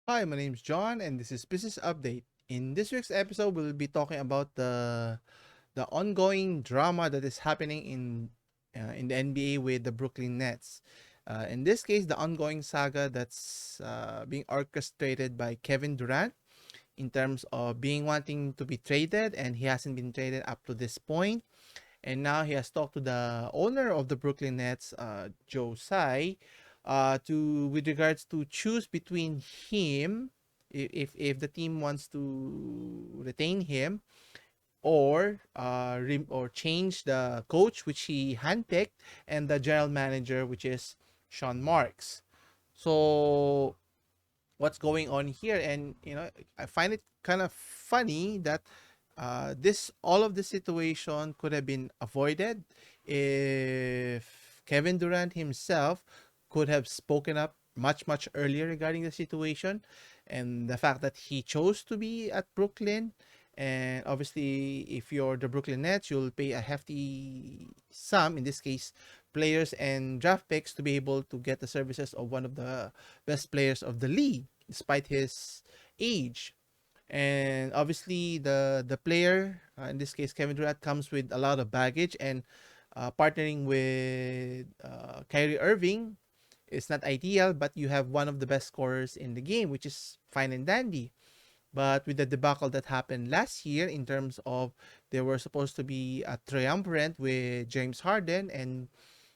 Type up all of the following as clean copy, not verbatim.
Hi, my name is John, and this is Business Update. In this week's episode, we'll be talking about the ongoing drama that is happening in the NBA with the Brooklyn Nets. In this case, the ongoing saga that's being orchestrated by Kevin Durant in terms of being wanting to be traded, and he hasn't been traded up to this point. And now he has talked to the owner of the Brooklyn Nets, Joe Tsai, to with regards to choose between him, if the team wants to retain him, or change the coach which he handpicked, and the general manager, which is Sean Marks. So what's going on here? And I find it kind of funny that this all of the situation could have been avoided if Kevin Durant himself could have spoken up much earlier regarding the situation, and the fact that he chose to be at Brooklyn. And obviously, if you're the Brooklyn Nets, you'll pay a hefty sum, in this case players and draft picks, to be able to get the services of one of the best players of the league despite his age. And obviously, the player, in this case Kevin Durant, comes with a lot of baggage, and partnering with Kyrie Irving is not ideal, but you have one of the best scorers in the game, which is fine and dandy. But with the debacle that happened last year, in terms of they were supposed to be a triumvirate with James Harden, and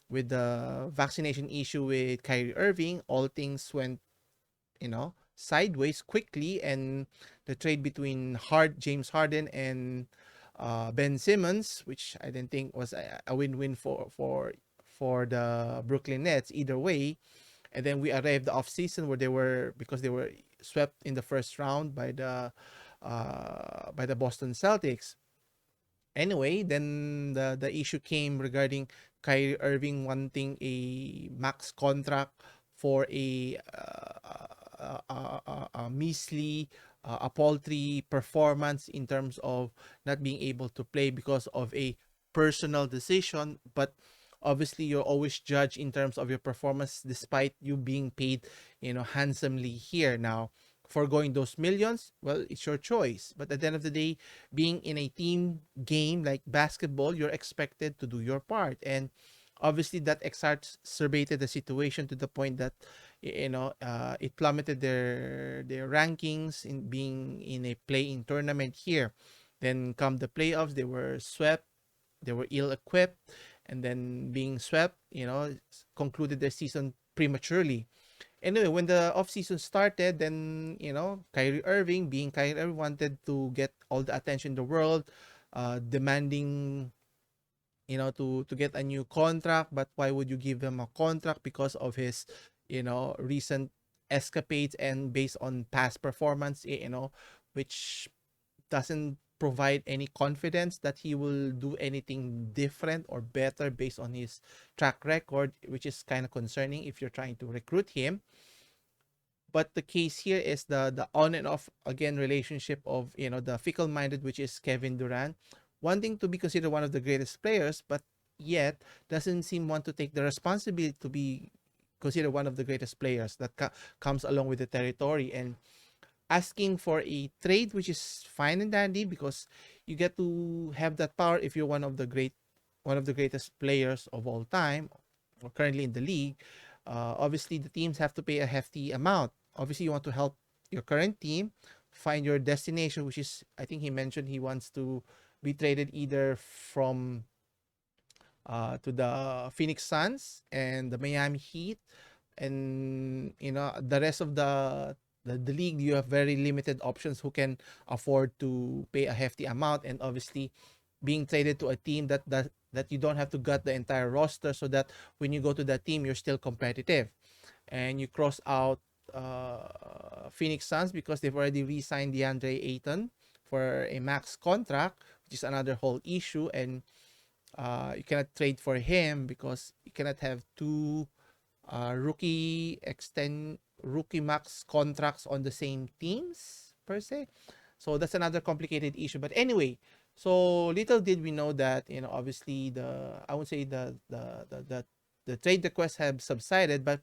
with the vaccination issue with Kyrie Irving, all things went sideways quickly, and the trade between James Harden and Ben Simmons, which I didn't think was a win-win for the Brooklyn Nets either way. And then we arrived the off season, where they were swept in the first round by the Boston Celtics. Anyway, then the issue came regarding Kyrie Irving wanting a max contract for a measly, a paltry performance in terms of not being able to play because of a personal decision. But obviously, you're always judged in terms of your performance, despite you being paid, handsomely here. Now, foregoing those millions, well, it's your choice. But at the end of the day, being in a team game like basketball, you're expected to do your part. And obviously, that exacerbated the situation to the point that it plummeted their rankings in being in a play-in tournament here. Then come the playoffs, they were swept, they were ill-equipped, and then being swept, concluded their season prematurely. Anyway, when the off season started, then Kyrie Irving, being Kyrie Irving, wanted to get all the attention in the world, demanding to get a new contract. But why would you give him a contract? Because of his recent escapades, and based on past performance, which doesn't provide any confidence that he will do anything different or better based on his track record, which is kind of concerning if you're trying to recruit him. But the case here is the on and off again relationship of the fickle minded, which is Kevin Durant, wanting to be considered one of the greatest players, but yet doesn't seem want to take the responsibility to be considered one of the greatest players that comes along with the territory. And asking for a trade, which is fine and dandy, because you get to have that power if you're one of the greatest players of all time, or currently in the league. Obviously, the teams have to pay a hefty amount. Obviously, you want to help your current team find your destination, which is, I think he mentioned he wants to be traded either from to the Phoenix Suns and the Miami Heat, and the rest of the league. You have very limited options who can afford to pay a hefty amount, and obviously being traded to a team that you don't have to gut the entire roster, so that when you go to that team, you're still competitive. And you cross out Phoenix Suns because they've already re-signed DeAndre Ayton for a max contract, which is another whole issue. And you cannot trade for him because you cannot have two rookie max contracts on the same teams per se. So that's another complicated issue. But anyway, so little did we know that obviously the I would say the trade requests have subsided, but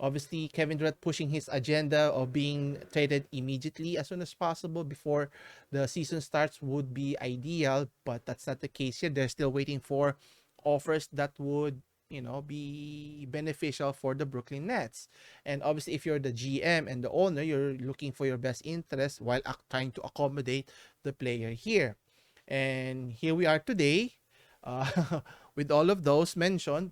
Obviously, Kevin Durant pushing his agenda of being traded immediately as soon as possible before the season starts would be ideal, but that's not the case here. They're still waiting for offers that would, be beneficial for the Brooklyn Nets. And obviously, if you're the GM and the owner, you're looking for your best interest while trying to accommodate the player here. And here we are today, with all of those mentioned,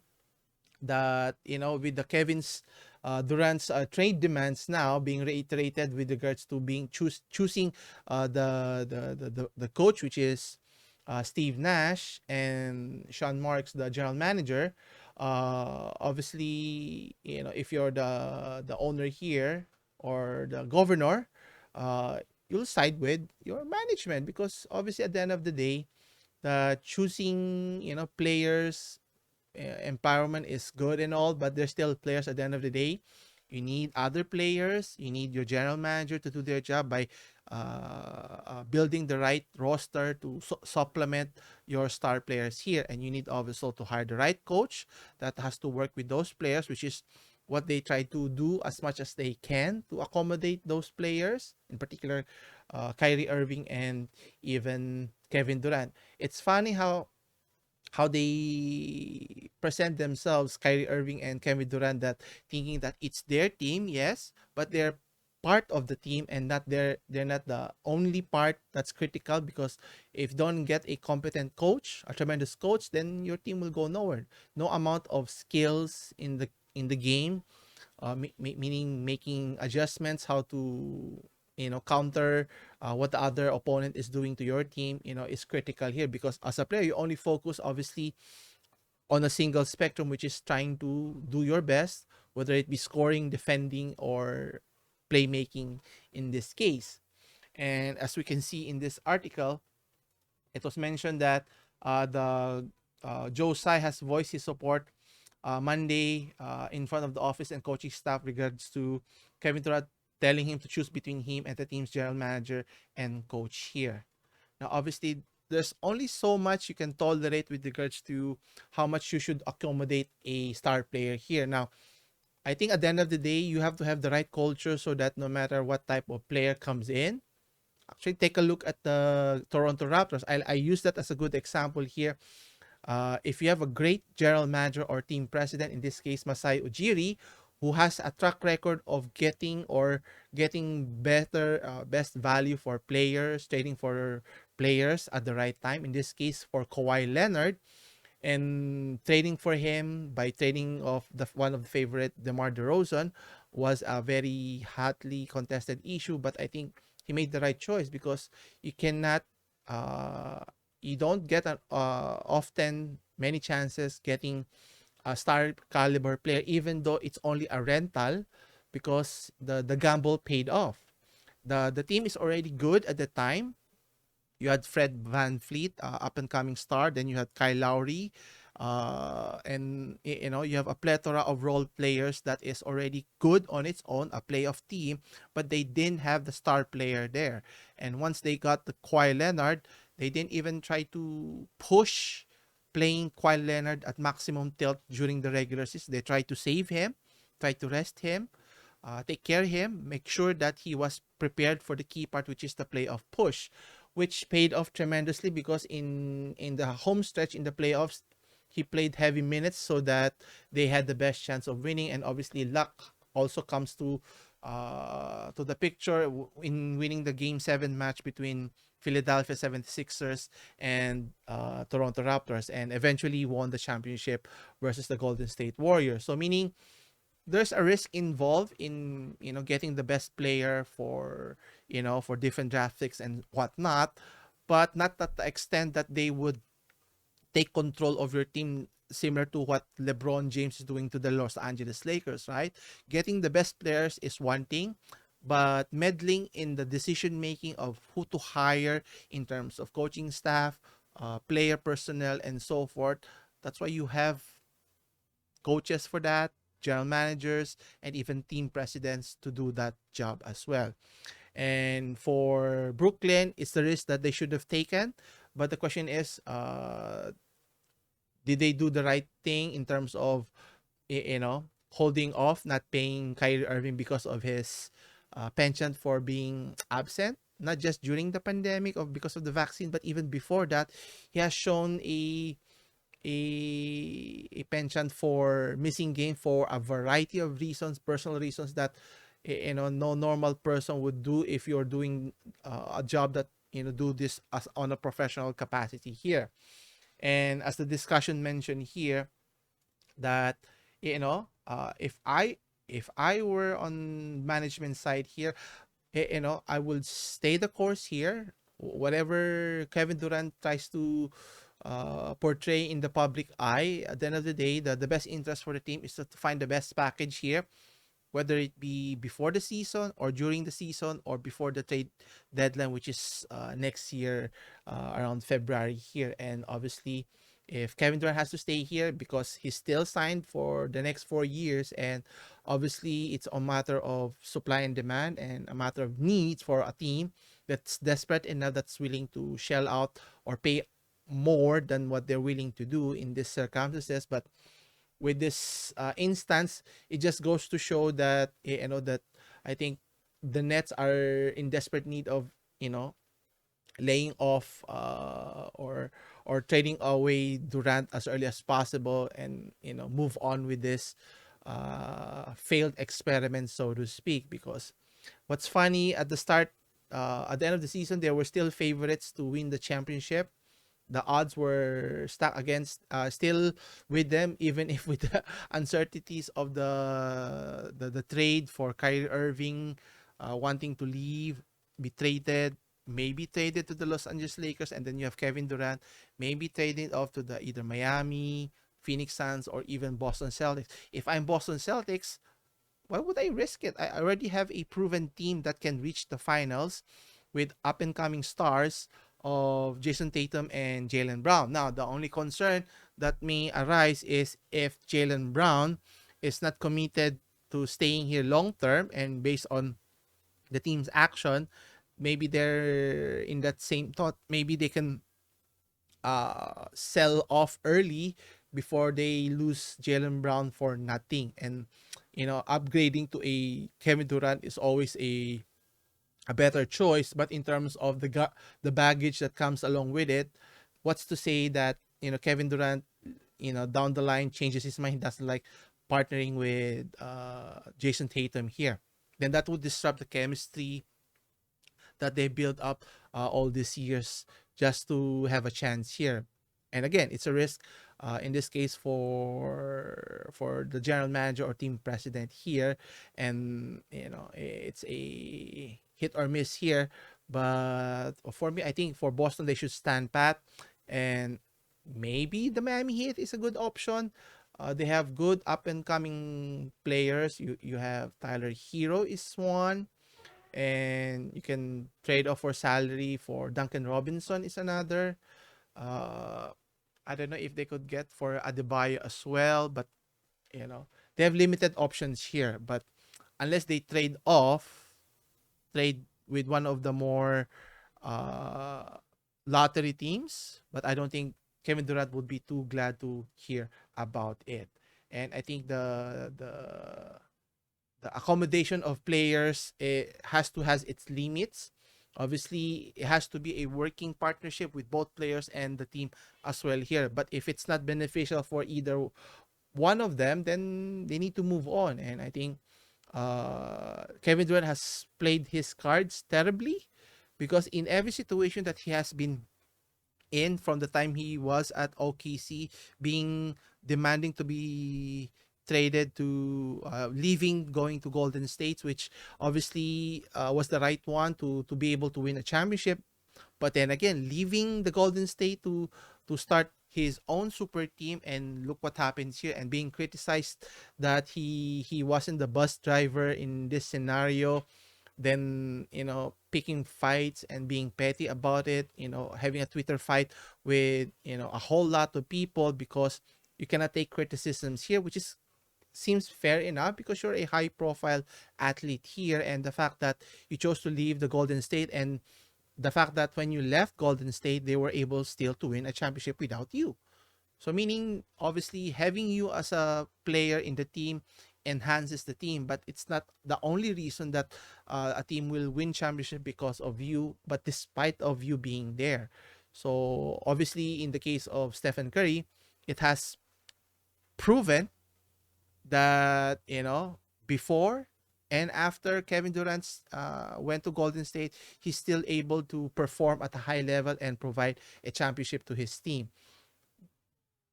that with the Kevin's Durant's trade demands now being reiterated with regards to being choosing the coach, which is Steve Nash, and Sean Marks, the general manager. Obviously, if you're the owner here or the governor, you'll side with your management, because obviously at the end of the day, the choosing players, empowerment is good and all, but there's still players at the end of the day. You need other players. You need your general manager to do their job by building the right roster to supplement your star players here. And you need also to hire the right coach that has to work with those players, which is what they try to do as much as they can to accommodate those players, in particular Kyrie Irving and even Kevin Durant. It's funny how they present themselves, Kyrie Irving and Kevin Durant, that thinking that it's their team, yes, but they're part of the team and not they're not the only part that's critical, because if you don't get a competent coach, a tremendous coach, then your team will go nowhere. No amount of skills in the game, meaning making adjustments, how to counter what the other opponent is doing to your team, is critical here, because as a player you only focus obviously on a single spectrum, which is trying to do your best, whether it be scoring, defending, or playmaking in this case. And as we can see in this article, it was mentioned that the Joe Tsai has voiced his support Monday in front of the office and coaching staff regards to Kevin Durant, telling him to choose between him and the team's general manager and coach here. Now, obviously, there's only so much you can tolerate with regards to how much you should accommodate a star player here. Now, I think at the end of the day, you have to have the right culture so that no matter what type of player comes in, actually take a look at the Toronto Raptors. I use that as a good example here. If you have a great general manager or team president, in this case Masai Ujiri, who has a track record of getting better, best value for players, trading for players at the right time. In this case, for Kawhi Leonard, and trading for him by trading of the one of the favorite, DeMar DeRozan, was a very hotly contested issue. But I think he made the right choice, because you cannot, uh, you don't get often many chances getting a star caliber player, even though it's only a rental, because the gamble paid off. The team is already good at the time. You had Fred Van Fleet, up and coming star. Then you had Kyle Lowry, and you have a plethora of role players that is already good on its own, a playoff team, but they didn't have the star player there. And once they got the Kawhi Leonard, they didn't even try to push playing Kawhi Leonard at maximum tilt during the regular season. They tried to save him, try to rest him, take care of him, make sure that he was prepared for the key part, which is the playoff push, which paid off tremendously, because in the home stretch in the playoffs, he played heavy minutes so that they had the best chance of winning. And obviously, luck also comes to the picture in winning the Game 7 match between Philadelphia 76ers and Toronto Raptors, and eventually won the championship versus the Golden State Warriors. So meaning there's a risk involved in getting the best player for for different draft picks and whatnot, but not at the extent that they would take control of your team, similar to what LeBron James is doing to the Los Angeles Lakers, right? Getting the best players is one thing, but meddling in the decision making of who to hire in terms of coaching staff, player personnel, and so forth, that's why you have coaches for that, general managers, and even team presidents to do that job as well. And for Brooklyn, it's the risk that they should have taken. But the question is, did they do the right thing in terms of, you know, holding off, not paying Kyrie Irving because of his penchant for being absent, not just during the pandemic or because of the vaccine, but even before that, he has shown a penchant for missing game for a variety of reasons, personal reasons that no normal person would do if you're doing a job that do this as on a professional capacity here. And as the discussion mentioned here, that if I were on management side here, I will stay the course here. Whatever Kevin Durant tries to portray in the public eye, at the end of the day, the best interest for the team is to find the best package here, whether it be before the season or during the season or before the trade deadline, which is next year around February here. And obviously, if Kevin Durant has to stay here because he's still signed for the next 4 years, and obviously it's a matter of supply and demand and a matter of needs for a team that's desperate enough, that's willing to shell out or pay more than what they're willing to do in these circumstances. But with this instance, it just goes to show that that I think the Nets are in desperate need of laying off or trading away Durant as early as possible, and move on with this failed experiment, so to speak. Because what's funny, at the start, at the end of the season, they were still favorites to win the championship. The odds were stacked against still with them, even if with the uncertainties of the trade for Kyrie Irving, wanting to leave, be traded, maybe traded to the Los Angeles Lakers, and then you have Kevin Durant, maybe traded off to the either Miami, Phoenix Suns, or even Boston Celtics. If I'm Boston Celtics, why would I risk it? I already have a proven team that can reach the finals with up and coming stars of Jason Tatum and Jalen Brown. Now, the only concern that may arise is if Jalen Brown is not committed to staying here long term, and based on the team's action, maybe they're in that same thought. Maybe they can sell off early before they lose Jalen Brown for nothing. And upgrading to a Kevin Durant is always a better choice. But in terms of the baggage that comes along with it, what's to say that Kevin Durant down the line changes his mind, doesn't like partnering with Jason Tatum here? Then that would disrupt the chemistry that they built up all these years just to have a chance here. And again, it's a risk in this case for the general manager or team president here, and it's a hit or miss here. But for me, I think for Boston, they should stand pat, and maybe the Miami Heat is a good option. They have good up and coming players. You have Tyler Hero is one, and you can trade off for salary for Duncan Robinson is another. Uh, I don't know if they could get for Adebayo as well, but they have limited options here. But unless they trade with one of the more uh, lottery teams, but I don't think Kevin Durant would be too glad to hear about it. And I think the accommodation of players, has its limits. Obviously, it has to be a working partnership with both players and the team as well here. But if it's not beneficial for either one of them, then they need to move on. And I think Kevin Durant has played his cards terribly, because in every situation that he has been in from the time he was at OKC, being demanding to be traded to leaving, going to Golden State, which obviously was the right one to be able to win a championship. But then again, leaving the Golden State to start his own super team, and look what happens here, and being criticized that he wasn't the bus driver in this scenario, then picking fights and being petty about it, having a Twitter fight with a whole lot of people because you cannot take criticisms here, which is seems fair enough because you're a high profile athlete here. And the fact that you chose to leave the Golden State, and the fact that when you left Golden State, they were able still to win a championship without you. So meaning, obviously, having you as a player in the team enhances the team, but it's not the only reason that a team will win championship because of you, but despite of you being there. So obviously, in the case of Stephen Curry, it has proven that, before and after Kevin Durant went to Golden State, he's still able to perform at a high level and provide a championship to his team.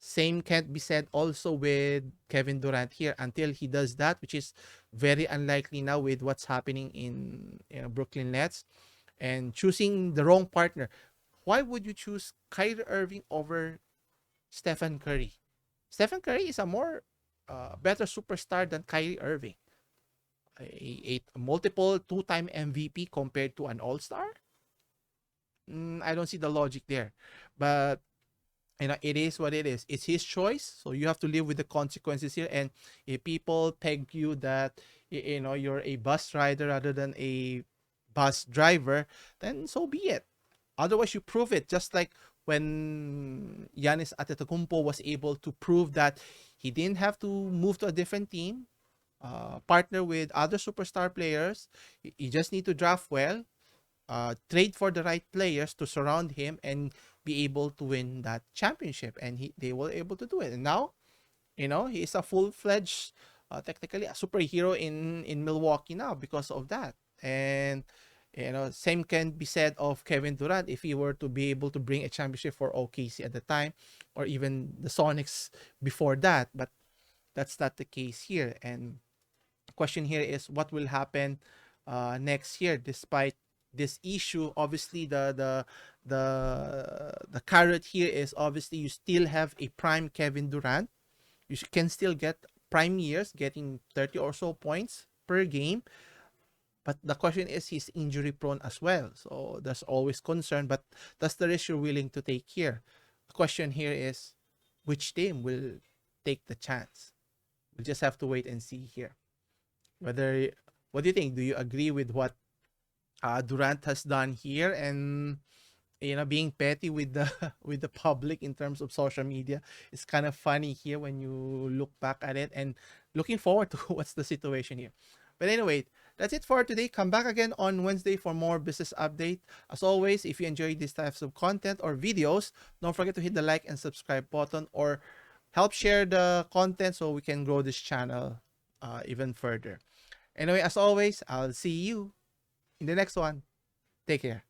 Same can't be said also with Kevin Durant here until he does that, which is very unlikely now with what's happening in, Brooklyn Nets and choosing the wrong partner. Why would you choose Kyrie Irving over Stephen Curry? Stephen Curry is a more better superstar than Kyrie Irving. A multiple two-time MVP compared to an All-Star? I don't see the logic there. But it is what it is. It's his choice, so you have to live with the consequences here. And if people peg you that you're a bus rider rather than a bus driver, then so be it. Otherwise, you prove it. Just like when Giannis Antetokounmpo was able to prove that he didn't have to move to a different team, partner with other superstar players. You just need to draft well, trade for the right players to surround him, and be able to win that championship. And they were able to do it. And now, he is a full-fledged, technically a superhero in Milwaukee now because of that. And same can be said of Kevin Durant if he were to be able to bring a championship for OKC at the time, or even the Sonics before that. But that's not the case here. And the question here is what will happen next year despite this issue. Obviously, the carrot here is obviously you still have a prime Kevin Durant. You can still get prime years, getting 30 or so points per game. But the question is, he's injury prone as well. So there's always concern. But that's the risk you're willing to take here. The question here is, which team will take the chance? We'll just have to wait and see here. Whether, what do you think? Do you agree with what Durant has done here, and being petty with the with the public in terms of social media? It's kind of funny here when you look back at it, and looking forward to what's the situation here. But anyway, that's it for today. Come back again on Wednesday for more business update. As always, if you enjoy these types of content or videos, don't forget to hit the like and subscribe button, or help share the content so we can grow this channel even further. Anyway, as always, I'll see you in the next one. Take care.